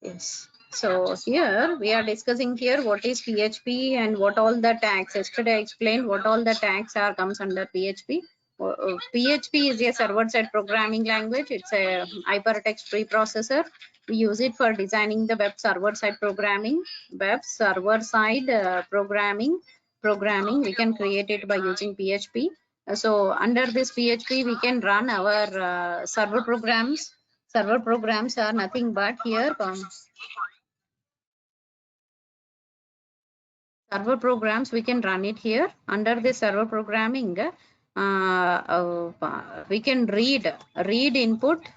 Yes. So here we are discussing here what is PHP and what all the tags. Yesterday I explained what all the tags are comes under PHP. PHP is a server-side programming language. It's a hypertext preprocessor. We use it for designing the web server-side programming. Web server-side programming. We can create it by using PHP. So under this PHP, we can run our server programs. Server programs are nothing but here server programs. We can run it here under the server programming. We can read input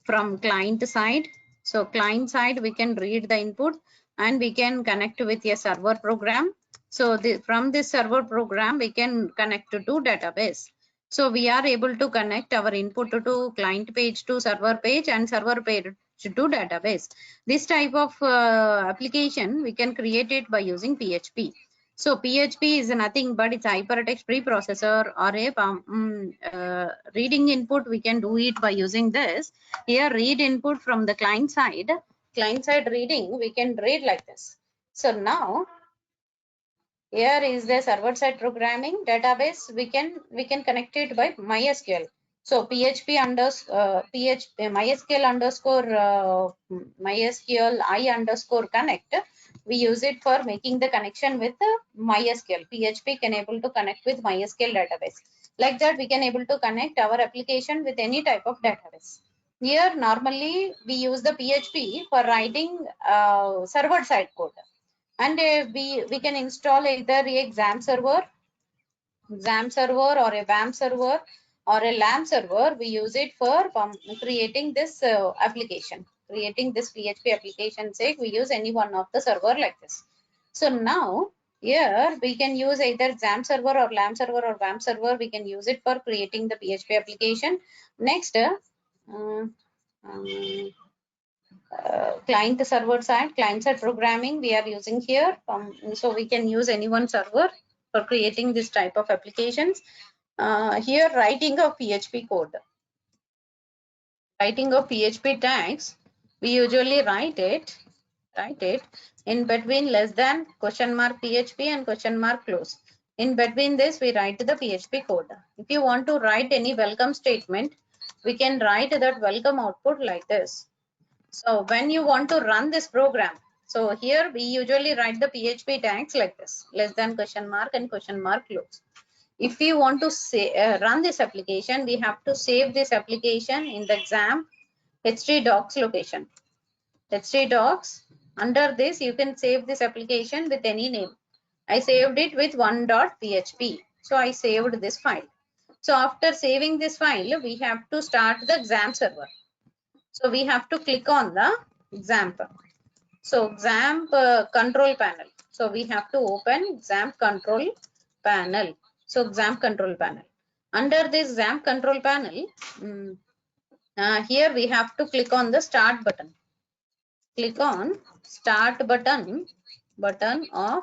from client side. So client side we can read the input and we can connect with a server program. So from this server program we can connect to database. So we are able to connect our input to client page to server page and server page to database. This type of application we can create it by using PHP. So PHP is nothing but it's a hypertext preprocessor or a reading input. We can do it by using this. Here read input from the client side reading, we can read like this. So now here is the server side programming database. We can connect it by MySQL. So PHP MySQL underscore MySQL I underscore connect. We use it for making the connection with MySQL. PHP can able to connect with MySQL database. Like that, we can able to connect our application with any type of database. Here normally we use the PHP for writing server side code. And we can install either a XAMPP server or a WAMP server or a LAMP server. We use it for creating this application, creating this PHP application sake. We use any one of the server like this. So now here we can use either XAMPP server or LAMP server or WAMP server. We can use it for creating the PHP application. Next, client side programming we are using here. So we can use any one server for creating this type of applications. Here writing of PHP code, writing of PHP tags, we usually write it in between less than question mark PHP and question mark close. In between this we write the PHP code. If you want to write any welcome statement, we can write that welcome output like this. So when you want to run this program, so here we usually write the PHP tags like this, less than question mark and question mark close. If you want to say, run this application, we have to save this application in the XAMPP htdocs location. htdocs, under this you can save this application with any name. I saved it with 1.php. So I saved this file. So after saving this file, we have to start the XAMPP server. So we have to click on the XAMPP. So XAMPP control panel. So we have to open XAMPP control panel. So XAMPP control panel. Under this XAMPP control panel, here we have to click on the start button. Click on start button of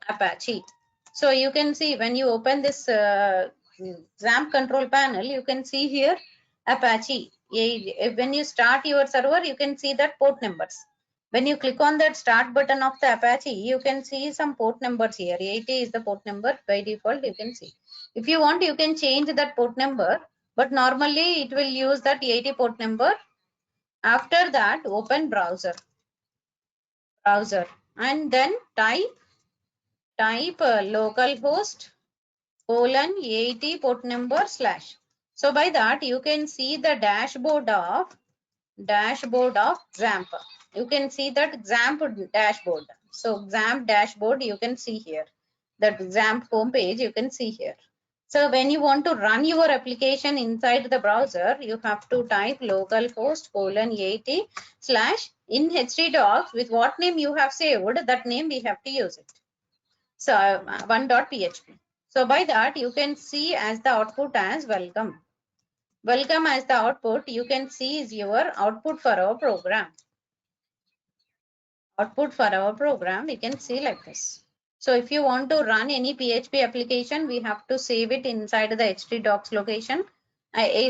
Apache. So you can see when you open this XAMPP control panel, you can see here Apache. When you start your server, you can see that port numbers. When you click on that start button of the Apache, you can see some port numbers here. 80 is the port number by default, you can see. If you want, you can change that port number, but normally it will use that 80 port number. After that, open browser and then type localhost :80 port number /. So by that you can see the dashboard of XAMPP. You can see that XAMPP dashboard. So XAMPP dashboard you can see here. That XAMPP home page you can see here. So when you want to run your application inside the browser, you have to type localhost :80 / in htdocs with what name you have saved, that name we have to use it. So 1.php. So by that you can see as the output as welcome. Welcome as the output, you can see is your output for our program. Output for our program, we can see like this. So if you want to run any PHP application, we have to save it inside the htdocs location.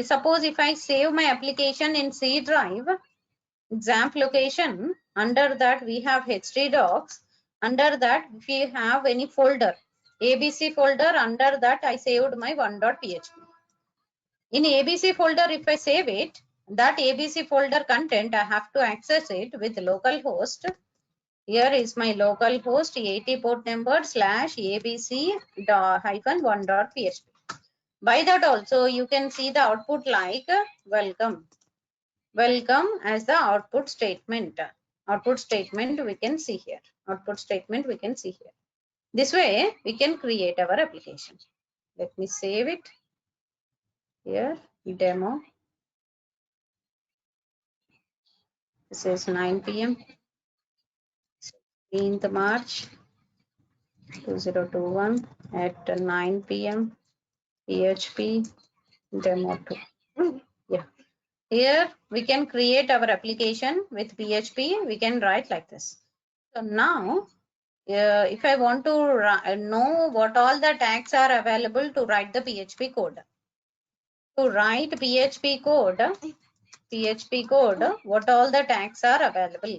Suppose if I save my application in C drive, XAMPP location. Under that we have htdocs. Under that, if you have any folder, ABC folder, under that I saved my 1.php. In ABC folder, if I save it, that ABC folder content, I have to access it with localhost. Here is my localhost 80 port number /abc-1.php. By that also, you can see the output like welcome. Welcome as the output statement. Output statement we can see here. Output statement we can see here. This way we can create our application. Let me save it. Here, demo. This is 9 p.m. 16th March 2021 at 9 p.m. PHP demo 2. Yeah. Here we can create our application with PHP. We can write like this. So now, if I want to know what all the tags are available to write the PHP code. To write PHP code, what all the tags are available.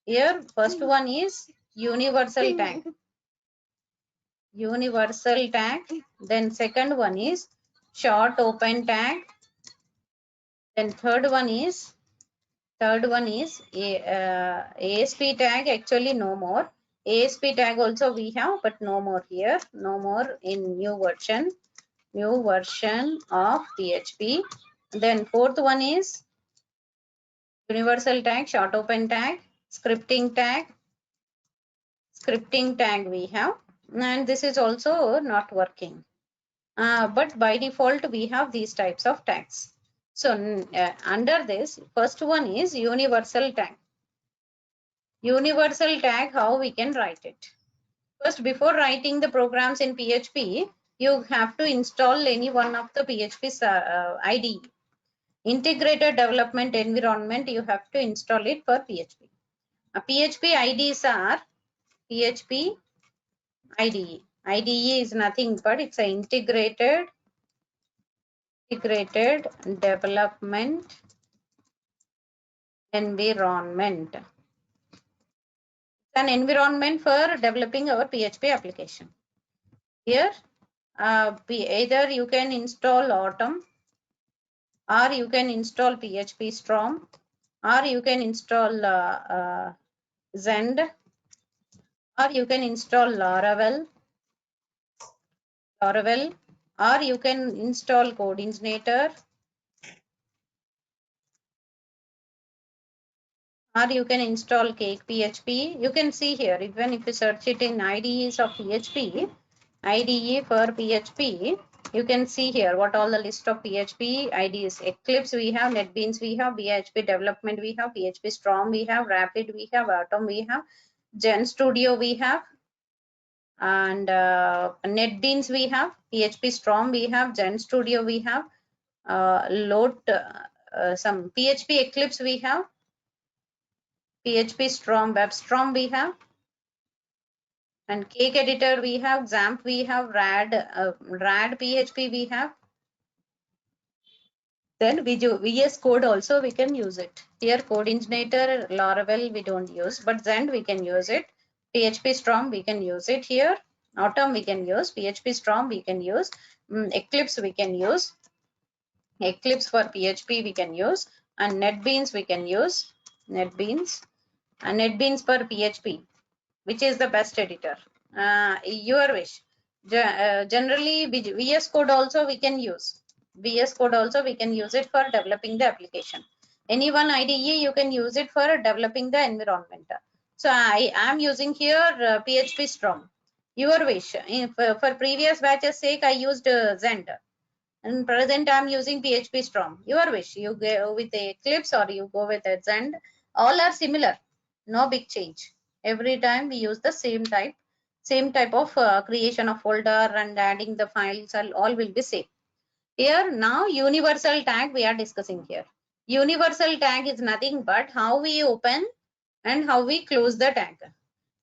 Here, first one is universal tag. Universal tag. Then second one is short open tag. Then third one is ASP tag. Actually no more. ASP tag also we have, but no more here. No more in new version of PHP. Then fourth one is universal tag, short open tag, scripting tag. Scripting tag we have, and this is also not working. But by default we have these types of tags. So under this, first one is universal tag. Universal tag, how we can write it? First, before writing the programs in PHP, you have to install any one of the PHP IDE. Integrated Development Environment, you have to install it for PHP. PHP IDEs are PHP IDE. IDE is nothing but it's an integrated development environment. It's an environment for developing our PHP application. Here, either you can install Atom, or you can install PHP Storm, or you can install Zend, or you can install Laravel, or you can install CodeInsignator, or you can install Cake PHP. You can see here, even if you search it in IDEs of PHP, IDE for PHP, you can see here what all the list of PHP IDEs. Eclipse we have, NetBeans we have, PHP Development we have, PHP Storm we have, Rapid we have, Atom we have, GenStudio we have, and NetBeans we have, PHP Storm we have, GenStudio we have, some PHP Eclipse we have, PHP Storm, WebStorm we have, and Cake Editor we have, XAMPP we have, RAD PHP we have. Then VS Code also we can use it. Here CodeInsignator, Laravel we don't use, but Zend we can use it. PHP Storm we can use it here. Atom we can use, PHP Storm we can use, Eclipse we can use. Eclipse for PHP we can use, and NetBeans we can use. NetBeans for PHP. Which is the best editor? Your wish. Generally, VS Code also we can use. VS Code also we can use it for developing the application. Any one IDE you can use it for developing the environment. So I am using here PHP Storm. Your wish. For previous batches sake, I used Zend. And present I am using PHP Storm. Your wish. You go with Eclipse or you go with Zend. All are similar. No big change. Every time we use the same type of creation of folder and adding the files, all will be same. Here now universal tag we are discussing here. Universal tag is nothing but how we open and how we close the tag.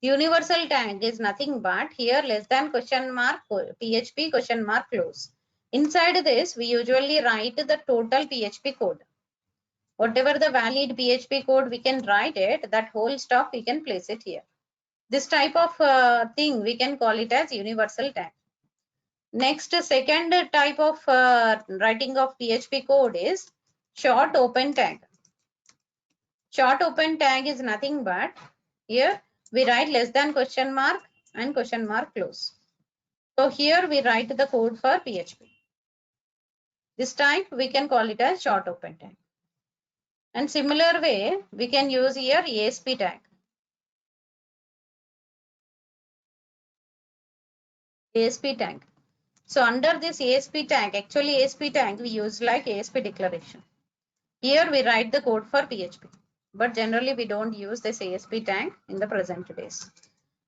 Universal tag is nothing but here less than question mark PHP question mark close. Inside this we usually write the total PHP code. Whatever the valid PHP code we can write it, that whole stuff we can place it here. This type of thing we can call it as universal tag. Next, second type of writing of PHP code is short open tag. Short open tag is nothing but here we write less than question mark and question mark close. So here we write the code for PHP. This type we can call it as short open tag. And similar way we can use here ASP tag. ASP tag. So under this ASP tag, actually ASP tag we use like ASP declaration. Here we write the code for PHP, but generally we don't use this ASP tag in the present days.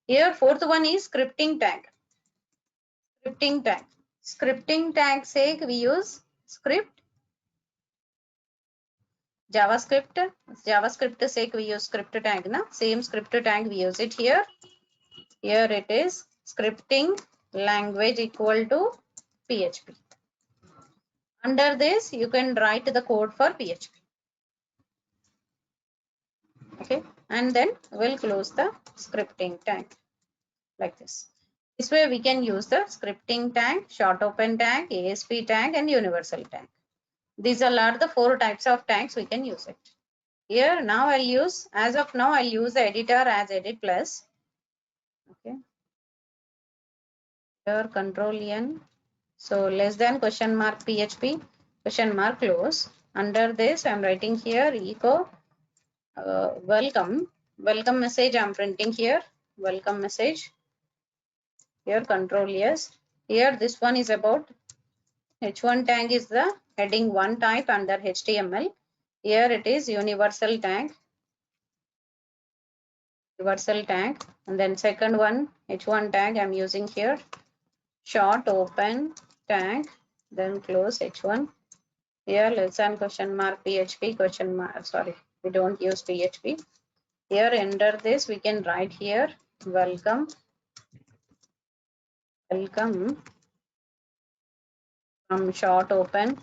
Here fourth one is scripting tag. Scripting tag. Scripting tag sake we use script. JavaScript sake we use script tag. Na? Same script tag we use it here. Here it is scripting language equal to PHP. Under this you can write the code for PHP. Okay, and then we'll close the scripting tag like this. This way we can use the scripting tag, short open tag, ASP tag and universal tag. These are the 4 types of tags we can use it. Here now I'll use, as of now I'll use the editor as edit plus. Okay. Here control N. So less than question mark PHP, question mark close. Under this I'm writing here echo welcome message I'm printing here, welcome message. Here control yes. Here this one is about h1 tag is the heading 1 type under HTML. Here it is universal tag. And then second one h1 tag I'm using here, short open tag, then close h1. Here less than question mark PHP, question mark, sorry, we don't use PHP. Here under this we can write here welcome from short open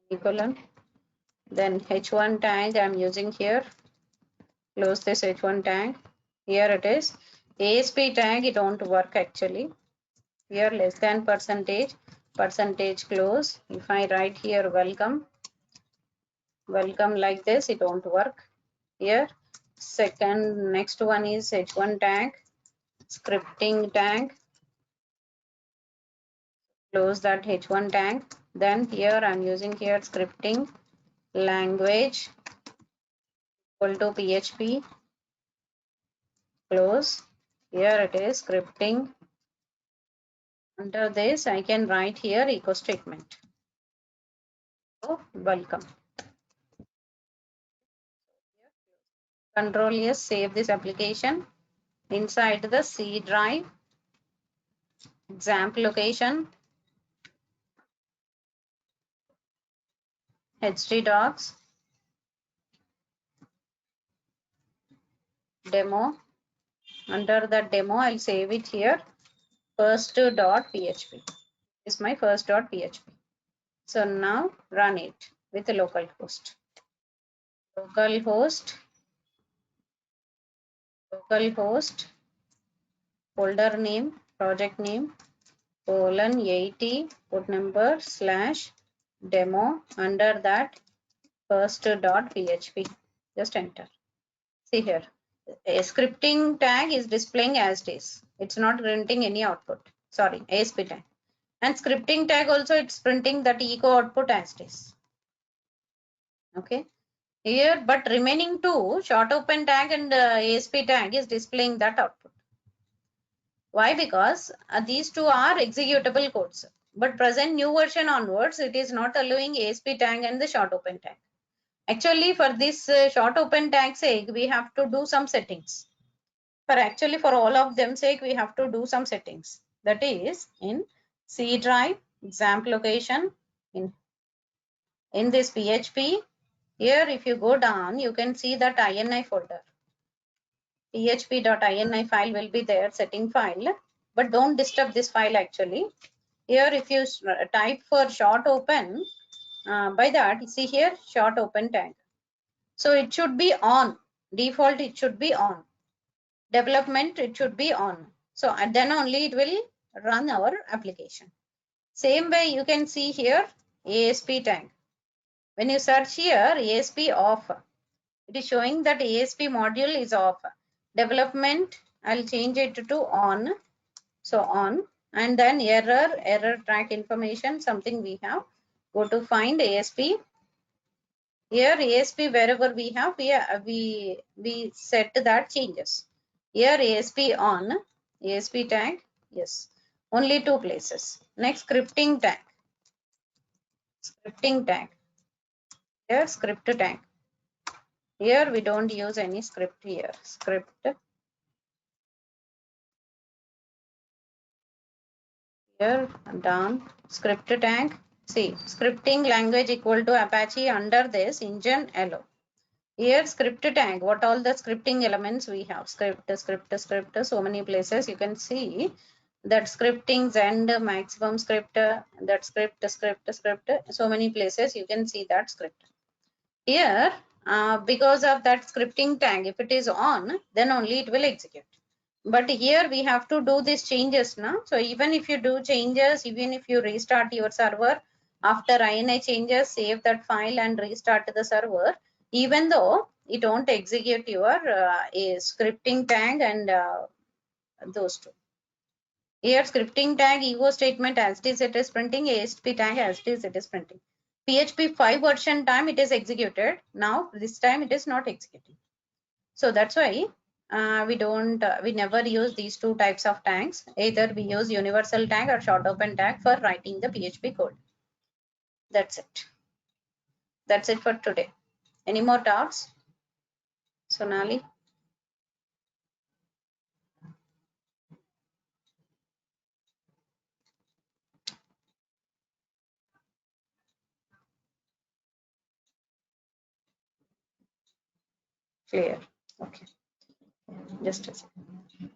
semicolon. Then h1 tag I'm using here, close this h1 tag. Here it is ASP tag, it don't work actually. Here less than percentage close. If I write here welcome like this, it won't work. Here second next one is h1 tag, scripting tag, close that h1 tag. Then here I'm using here scripting language equal to PHP, close. Here it is scripting. Under this I can write here echo statement. So welcome. Control S, save this application. Inside the C drive, example location, htdocs, demo. Under the demo, I'll save it here. First.php is my first.php. So now run it with a localhost. Localhost, folder name, project name, :80, port number, /demo. Under that first.php. Just enter. See here, a scripting tag is displaying as it is. It's not printing any output. Sorry, ASP tag. And scripting tag also it's printing that echo output as it is. Okay. Here, but remaining two, short open tag and ASP tag is displaying that output. Why? Because these two are executable codes. But present new version onwards, it is not allowing ASP tag and the short open tag. Actually, for this short open tag sake, we have to do some settings. For all of them sake, we have to do some settings. That is in C drive, example location, in this PHP. Here, if you go down, you can see that INI folder. php.ini file will be there, setting file. But don't disturb this file actually. Here, if you type for short open, by that, see here, short open tag. So it should be on. Default, it should be on. Development, it should be on. So then only it will run our application. Same way you can see here, ASP tag. When you search here, ASP off. It is showing that ASP module is off. Development, I'll change it to on. So on. And then error track information, something we have. Go to find ASP. Here ASP wherever we have, we set that changes. Here ASP on, ASP tag, yes. Only two places. Next scripting tag. Scripting tag. Here script tag. Here we don't use any script here. Script. Here done. Script tag. See, scripting language equal to Apache under this engine allow. Here script tag, what all the scripting elements we have. Script, so many places you can see that scripting and maximum script, that script, so many places you can see that script. Here, because of that scripting tag, if it is on, then only it will execute. But here we have to do these changes now. So even if you do changes, even if you restart your server after INI changes, save that file and restart the server, even though it won't execute your a scripting tag and those two. Here scripting tag, echo statement as it is printing, ASP tag as it is printing. PHP 5 version time it is executed. Now this time it is not executing. So that's why we never use these two types of tags. Either we use universal tag or short open tag for writing the PHP code. That's it. That's it for today. Any more doubts, Sonali? Clear. Okay. Just a second.